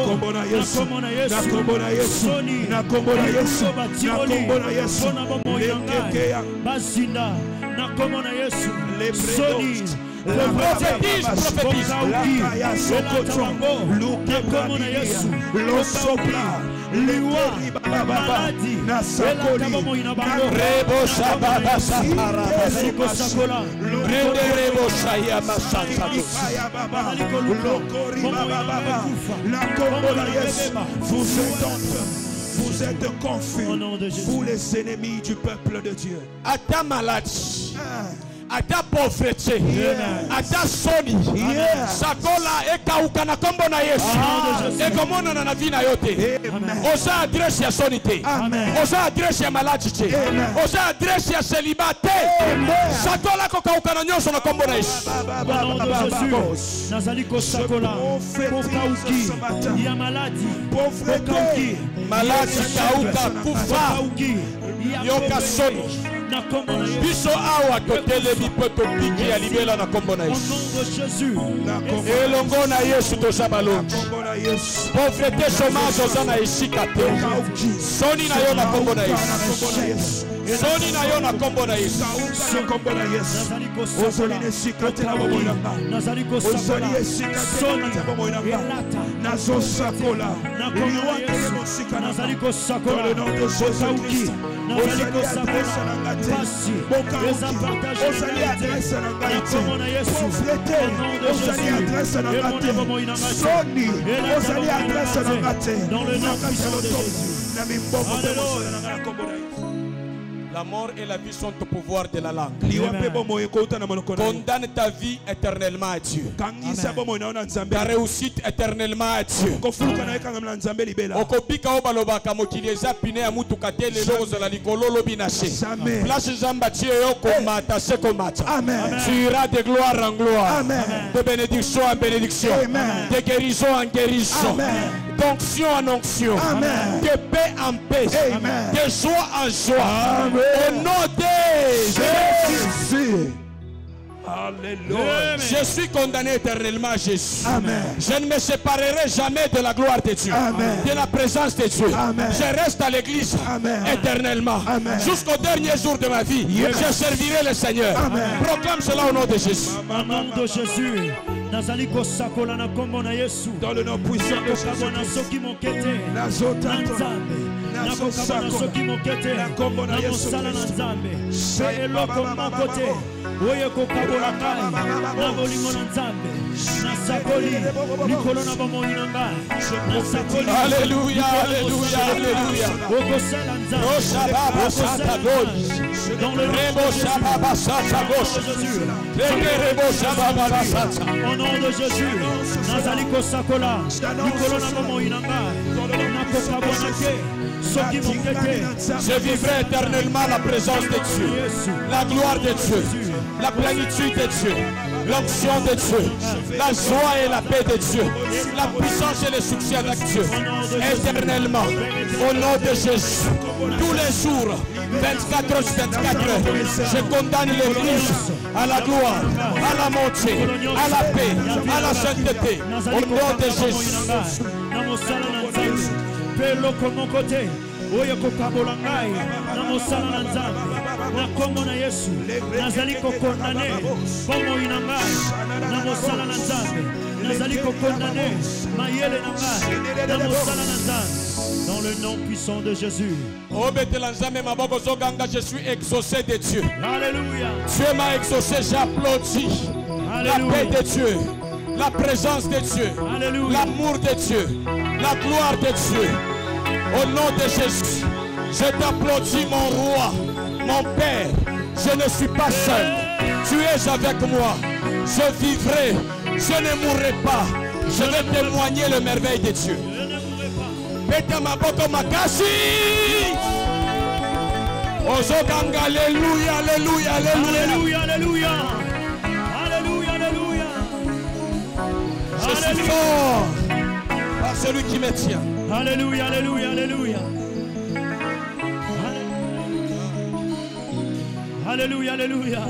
Vous êtes confus, vous les ennemis du peuple de Dieu. À ta maladie, à ta pauvreté, à ta soni, sakola ekauka na kombo na Yesu. Ekomona na vie na yote. Osa adresse ya sonité. Osa adresse ya maladie. Osa adresse ya célibataire. Sakola kokauka na nyonso na kombo na Yesu. Nazali ko sakola kokauki ya maladie. Pauvreté, maladie kauka kufa. Yoka soni. Biso awa totelemi po topiki ya libela na kombo na Yesu. Elongo na Yesu toza balongi. Pauvreté chômage oza na esika te. Soni na yo na kombo na Yesu. Soni na yo na kombo na Yesu. Ozoli esika te na bomoi nanga. Ozoli esika te na bomoi nanga. Nazosakola. Liwakele mosika nanga. Dans le nom de Jésus-Christ. Ozali adresse na ngate. Ozali adresse na ngate. Pauvreté. Ozali adresse na ngate. Soni. Ozali adresse na ngate. Nakasa lotomi. Na mimboko te mosika nanga na kombo na Yesu. La mort et la vie sont au pouvoir de la langue. Condamne ta vie éternellement à Dieu. Ta réussite éternellement à Dieu. Okopika obalobaka mokili eza pine ya mutuka te lelo ozala likolo lobi na se. Place nzamba tie yo komata se komata. Tu iras de gloire en gloire. De bénédiction en bénédiction. De guérison en guérison. D'onction en onction, de paix en paix, de joie en joie. Au nom de Jésus. Alléluia. Je suis condamné éternellement à Jésus. Amen. Je ne me séparerai jamais de la gloire de Dieu, de la présence de Dieu. Je reste à l'église éternellement. Jusqu'au dernier jour de ma vie, je servirai le Seigneur. Proclame cela au nom de Jésus. Au nom de Jésus. Dans le nom puissant de Jésus-Christ. Alléluia, alléluia, alléluia. Dans le au nom de Jésus, Nazaliko Sakola, je vivrai éternellement la présence de Dieu, la gloire de Dieu, la plénitude de Dieu, l'onction de Dieu, la joie et la paix de Dieu, la puissance et le succès avec Dieu, éternellement, au nom de Jésus, tous les jours, 24 heures sur 24 heures, je condamne l'Église à la gloire, à la montée, à la paix, à la sainteté, au nom de Jésus. Dans le nom puissant de Jésus. Je suis exaucé de Dieu. Alléluia. Dieu m'a exaucé, j'applaudis. La paix de Dieu, la présence de Dieu, l'amour de Dieu, la gloire de Dieu. Au nom de Jésus, je t'applaudis, mon roi, mon Père. Je ne suis pas seul. Tu es avec moi. Je vivrai. Je ne mourrai pas. Je vais témoigner le merveille de Dieu. Alléluia, alléluia, alléluia, alléluia, alléluia, alléluia. Je suis fort par celui qui me tient. Alléluia, alléluia, alléluia. Alléluia, alléluia.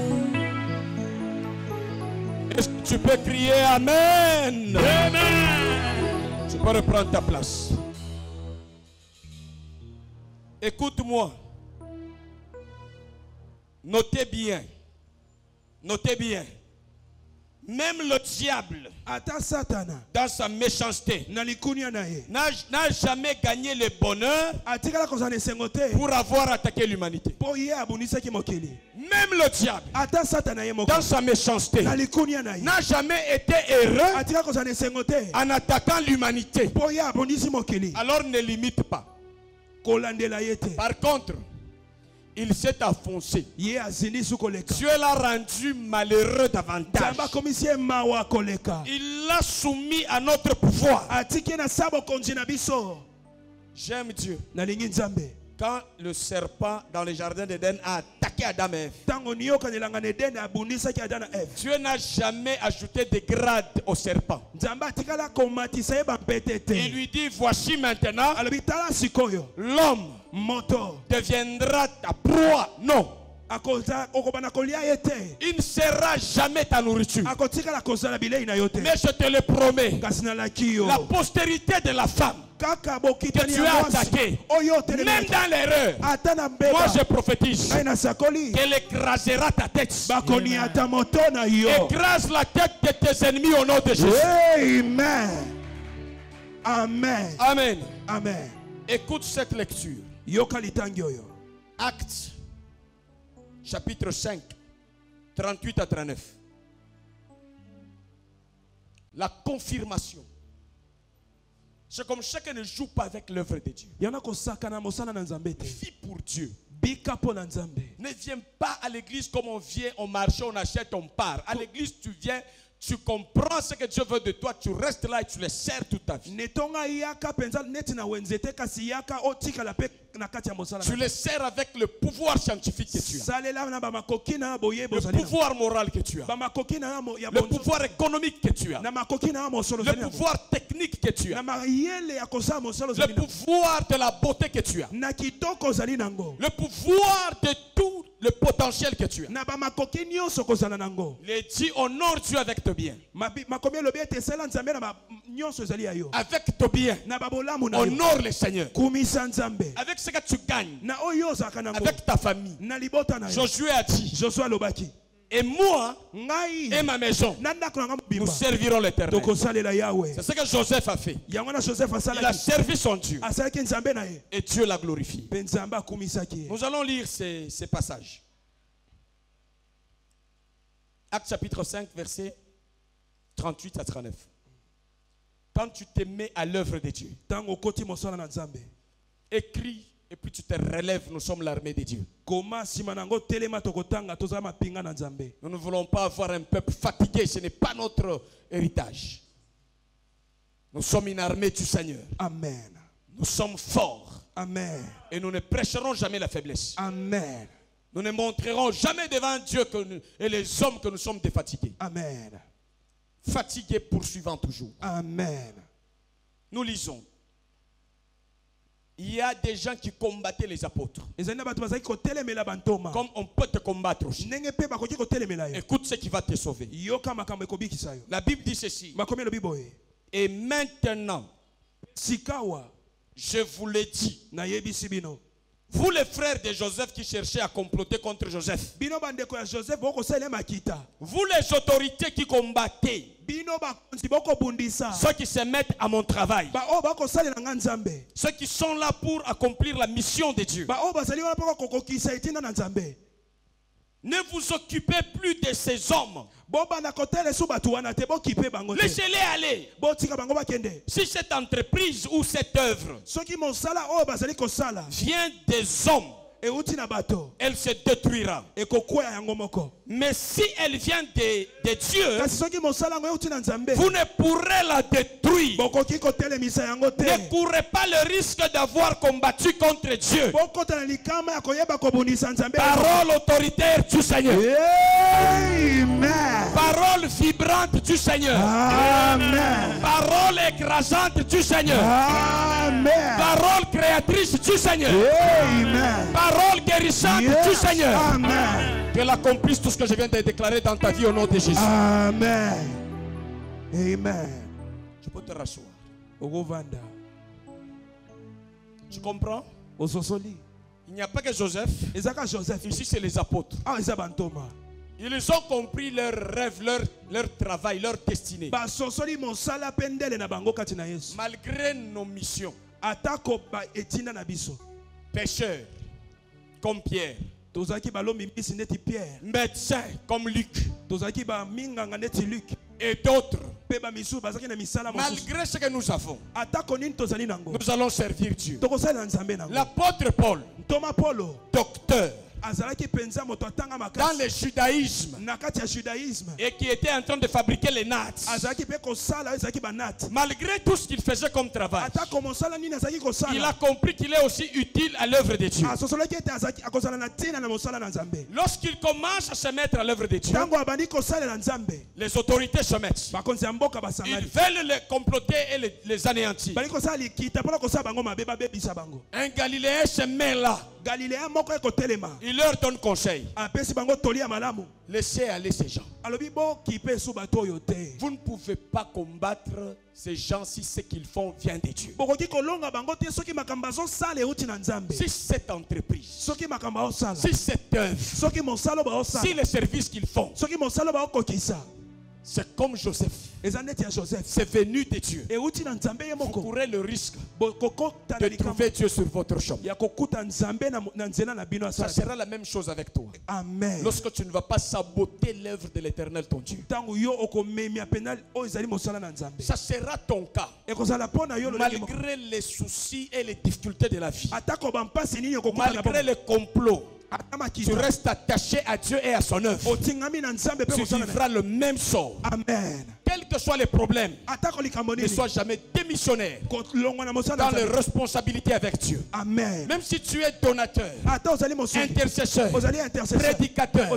Est-ce que tu peux crier Amen? Amen. Tu peux reprendre ta place. Écoute-moi. Notez bien. Notez bien. Même le diable, dans sa méchanceté, n'a jamais gagné le bonheur pour avoir attaqué l'humanité. Même le diable, dans sa méchanceté, n'a jamais été heureux en attaquant l'humanité. Alors ne limite pas. Par contre, il s'est enfoncé. Dieu l'a rendu malheureux davantage. Il l'a soumis à notre pouvoir. J'aime Dieu. Quand le serpent dans le jardin d'Éden a attaqué Adam et Ève, Dieu n'a jamais ajouté de grade au serpent. Il lui dit, voici maintenant, l'homme deviendra ta proie. Non. Il ne sera jamais ta nourriture. Mais je te le promets, la postérité de la femme que tu as attaquée, même dans l'erreur, moi je prophétise qu'elle écrasera ta tête. Écrase la tête de tes ennemis au nom de Jésus. Amen. Amen. Amen. Amen. Écoute cette lecture. Actes chapitre 5, 38 à 39. La confirmation. C'est comme chacun ne joue pas avec l'œuvre de Dieu. Vis pour Dieu. Ne viens pas à l'église comme on vient, on marche, on achète, on part. À l'église, tu viens, tu comprends ce que Dieu veut de toi, tu restes là et tu le sers toute ta vie. Tu le sers avec le pouvoir scientifique que tu as, le pouvoir moral que tu as, le pouvoir économique que tu as, le pouvoir technique que tu as, le pouvoir de la beauté que tu as, le pouvoir de tout le potentiel que tu as. Il dit honore Dieu avec tes biens. Avec tes biens, honore le Seigneur. Avec ce que tu gagnes, avec ta famille. Josué a dit, Et moi et ma maison, nous servirons l'Éternel. C'est ce que Joseph a fait. Il a servi son Dieu. Et Dieu l'a glorifié. Nous allons lire ces passages. Actes chapitre 5, versets 38 à 39. Quand tu te mets à l'œuvre de Dieu, écris et puis tu te relèves, nous sommes l'armée de Dieu. Nous ne voulons pas avoir un peuple fatigué, ce n'est pas notre héritage. Nous sommes une armée du Seigneur. Amen. Nous sommes forts. Amen. Et nous ne prêcherons jamais la faiblesse. Amen. Nous ne montrerons jamais devant Dieu et les hommes que nous sommes défatigués. Amen. Fatigués poursuivant toujours. Amen. Nous lisons. Il y a des gens qui combattaient les apôtres. Comme on peut te combattre aussi. Écoute ce qui va te sauver. La Bible dit ceci. Et maintenant, je vous l'ai dit. Vous les frères de Joseph qui cherchaient à comploter contre Joseph. Vous les autorités qui combattez. Ceux qui se mettent à mon travail. Ceux qui sont là pour accomplir la mission de Dieu. Ne vous occupez plus de ces hommes. Laissez-les aller. Si cette entreprise ou cette œuvre vient des hommes, elle se détruira. Mais si elle vient de Dieu, vous ne pourrez la détruire. Ne courez pas le risque d'avoir combattu contre Dieu. Parole autoritaire du Seigneur. Amen. Parole vibrante du Seigneur. Amen. Parole écrasante du Seigneur. Amen. Parole créatrice du Seigneur. Amen. Parole guérissante du Seigneur. Amen. Qu'elle accomplisse tout ce que je viens de déclarer dans ta vie au nom de Jésus. Amen. Amen. Tu peux te rasseoir. Ogovanda. Tu comprends? Ososoli. Il n'y a pas que Joseph. Ici, c'est les apôtres. Ah, Isabantoma. Ils ont compris leur rêve, leur travail, leur destinée. Malgré nos missions. Pécheurs comme Pierre. Médecins comme Luc. Et d'autres. Malgré ce que nous avons, nous allons servir Dieu. L'apôtre Paul, docteur dans le judaïsme, et qui était en train de fabriquer les nattes, malgré tout ce qu'il faisait comme travail, il a compris qu'il est aussi utile à l'œuvre de Dieu. Lorsqu'il commence à se mettre à l'œuvre de Dieu, les autorités se mettent. Ils veulent les comploter et les anéantir. Un Galiléen se met là. Il leur donne conseil. Laissez aller ces gens. Vous ne pouvez pas combattre ces gens si ce qu'ils font vient de Dieu. Si cette entreprise, si cette œuvre, si les services qu'ils font, c'est comme Joseph. C'est venu de Dieu. Vous courez le risque de trouver Dieu sur votre chemin. Ça sera la même chose avec toi. Amen. Lorsque tu ne vas pas saboter l'œuvre de l'Éternel ton Dieu. Ça sera ton cas. Malgré les soucis et les difficultés de la vie. Malgré les complots. Tu restes attaché à Dieu et à son œuvre. Tu vivras le même sort. Amen. Quels que soient les problèmes, ne sois jamais démissionnaire dans les responsabilités avec Dieu. Amen. Même si tu es donateur, intercesseur, prédicateur,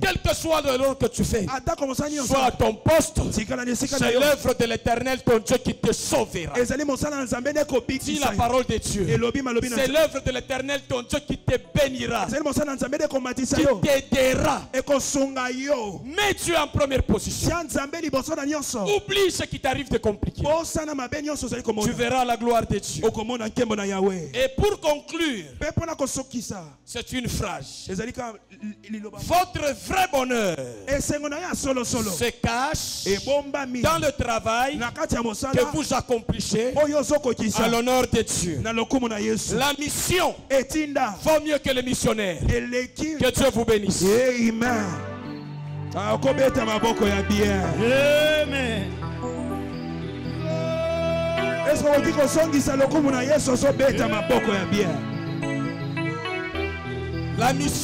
quel que soit le rôle que tu fais, sois à ton poste. C'est l'œuvre de l'Éternel ton Dieu qui te sauvera. Dis la parole de Dieu. C'est l'œuvre de l'Éternel ton Dieu qui te bénira, qui t'aidera. Mets Dieu en première position. Oublie ce qui t'arrive de compliqué. Tu verras la gloire de Dieu. Et pour conclure, c'est une phrase. Votre vrai bonheur se cache dans le travail que vous accomplissez à l'honneur de Dieu. La mission vaut mieux que le missionnaire. Que Dieu vous bénisse. Amen. Est-ce qu'on dit que son dit ça le comme na Yesu so beta maboko ya bien. La mission